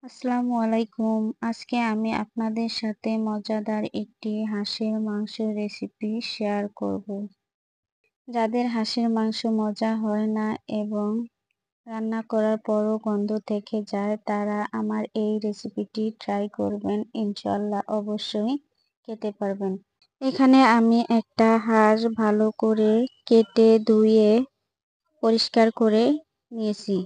আসসালামু আলাইকুম। আজকে আমি আপনাদের সাথে মজাদার একটি হাঁসের মাংস রেসিপি শেয়ার করব। যাদের হাঁসের মাংস মজা হয় না এবং রান্না করার পরও গন্ধ থেকে যায় তারা আমার এই রেসিপিটি ট্রাই করবেন। ইনশাআল্লাহ অবশ্যই খেতে পারবেন। এখানে আমি একটা হাঁস ভালো করে কেটে ধুয়ে পরিষ্কার করে নিয়েছি।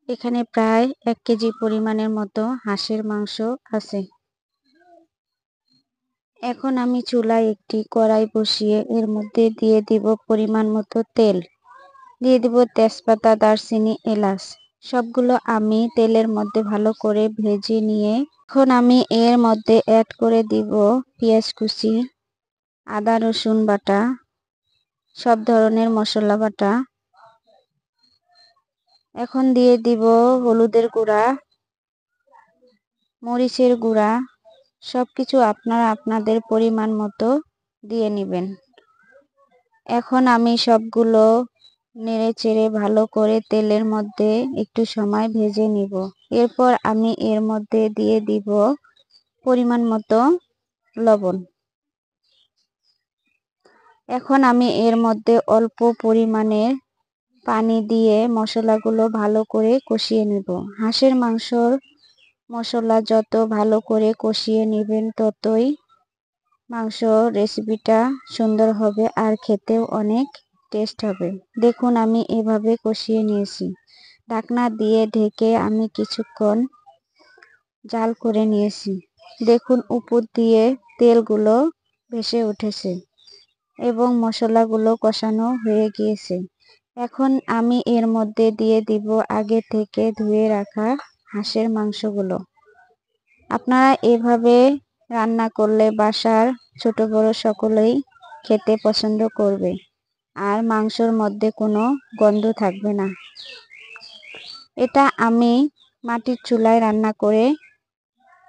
এখানে প্রায় 1 কেজি পরিমাণের মতো হাঁসের মাংস আছে। এখন আমি চুলায় একটি কড়াই বসিয়ে এর মধ্যে দিয়ে দিব পরিমাণ মতো তেল, দিয়ে দিব তেজপাতা, দারচিনি, এলাচ। সবগুলো আমি তেলের মধ্যে ভালো করে ভেজে নিয়ে এখন আমি এর মধ্যে অ্যাড করে দিব পেঁয়াজ কুচি, আদা রসুন বাটা, সব ধরনের মশলা বাটা। এখন দিয়ে দিব হলুদের গুঁড়া, মরিচের গুঁড়া, সবকিছু আপনারা আপনাদের পরিমাণ মতো দিয়ে নেবেন। এখন আমি সবগুলো নেড়েচেড়ে ভালো করে তেলের মধ্যে একটু সময় ভেজে নিব। এরপর আমি এর মধ্যে দিয়ে দিব পরিমাণ মতো লবণ। এখন আমি এর মধ্যে অল্প পরিমাণের পানি দিয়ে মশলাগুলো ভালো করে কষিয়ে নেব। হাঁসের মাংসর মশলা যত ভালো করে কষিয়ে নেবেন ততই মাংস রেসিপিটা সুন্দর হবে আর খেতেও অনেক টেস্ট হবে। দেখুন আমি এভাবে কষিয়ে নিয়েছি। ঢাকনা দিয়ে ঢেকে আমি কিছুক্ষণ জাল করে নিয়েছি। দেখুন উপর দিয়ে তেলগুলো ভেসে উঠেছে এবং মশলাগুলো কষানো হয়ে গিয়েছে। এখন আমি এর মধ্যে দিয়ে দিব আগে থেকে ধুয়ে রাখা হাঁসের মাংসগুলো। আপনারা এভাবে রান্না করলে বাসার ছোট বড় সকলেই খেতে পছন্দ করবে আর মাংসর মধ্যে কোনো গন্ধ থাকবে না। এটা আমি মাটির চুলায় রান্না করে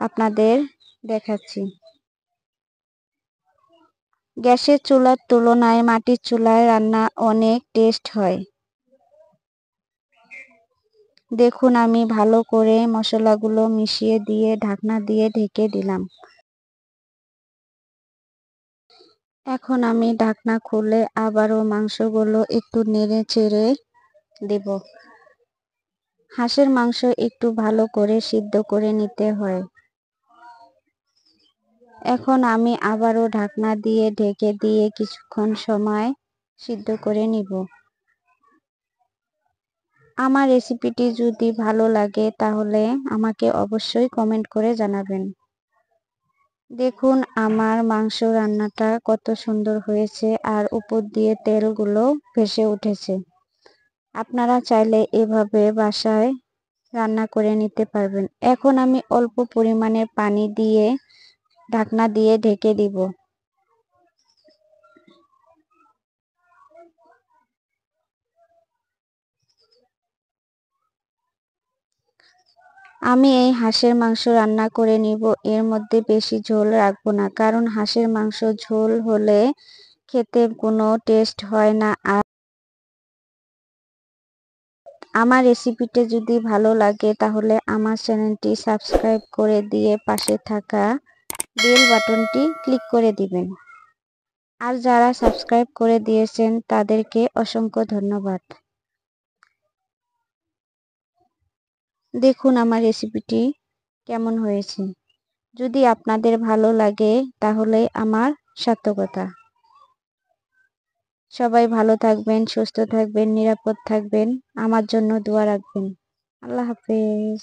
আপনাদের দেখাচ্ছি। গ্যাসের চুলার তুলনায় মাটির চুলায় রান্না অনেক টেস্ট হয়। দেখুন আমি ভালো করে মশলাগুলো মিশিয়ে দিয়ে ঢাকনা দিয়ে ঢেকে দিলাম। এখন আমি ঢাকনা খুলে আবারও মাংসগুলো একটু নেড়ে চেড়ে দেব। হাঁসের মাংস একটু ভালো করে সিদ্ধ করে নিতে হয়। এখন আমি আবারও ঢাকনা দিয়ে ঢেকে দিয়ে কিছুক্ষণ সময় সিদ্ধ করে নিব। আমার রেসিপিটি যদি ভালো লাগে তাহলে আমাকে অবশ্যই কমেন্ট করে জানাবেন। দেখুন আমার মাংস রান্নাটা কত সুন্দর হয়েছে আর উপর দিয়ে তেলগুলো ভেসে উঠেছে। আপনারা চাইলে এভাবে বাসায় রান্না করে নিতে পারবেন। এখন আমি অল্প পরিমাণে পানি দিয়ে ঢাকনা দিয়ে ঢেকে দিব। আমি এই হাঁসের মাংস রান্না করে নিব। এর মধ্যে বেশি ঝোল রাখবো না, কারণ হাঁসের মাংস ঝোল হলে খেতে কোনো টেস্ট হয় না। আর আমার রেসিপিটা যদি ভালো লাগে তাহলে আমার চ্যানেলটি সাবস্ক্রাইব করে দিয়ে পাশে থাকা বেল বাটনটি ক্লিক করে দিবেন। আর যারা সাবস্ক্রাইব করে দিয়েছেন তাদেরকে অসংখ্য ধন্যবাদ। দেখুন আমার রেসিপিটি কেমন হয়েছে। যদি আপনাদের ভালো লাগে তাহলে আমার সার্থকতা। সবাই ভালো থাকবেন, সুস্থ থাকবেন, নিরাপদ থাকবেন। আমার জন্য দোয়া রাখবেন। আল্লাহ হাফেজ।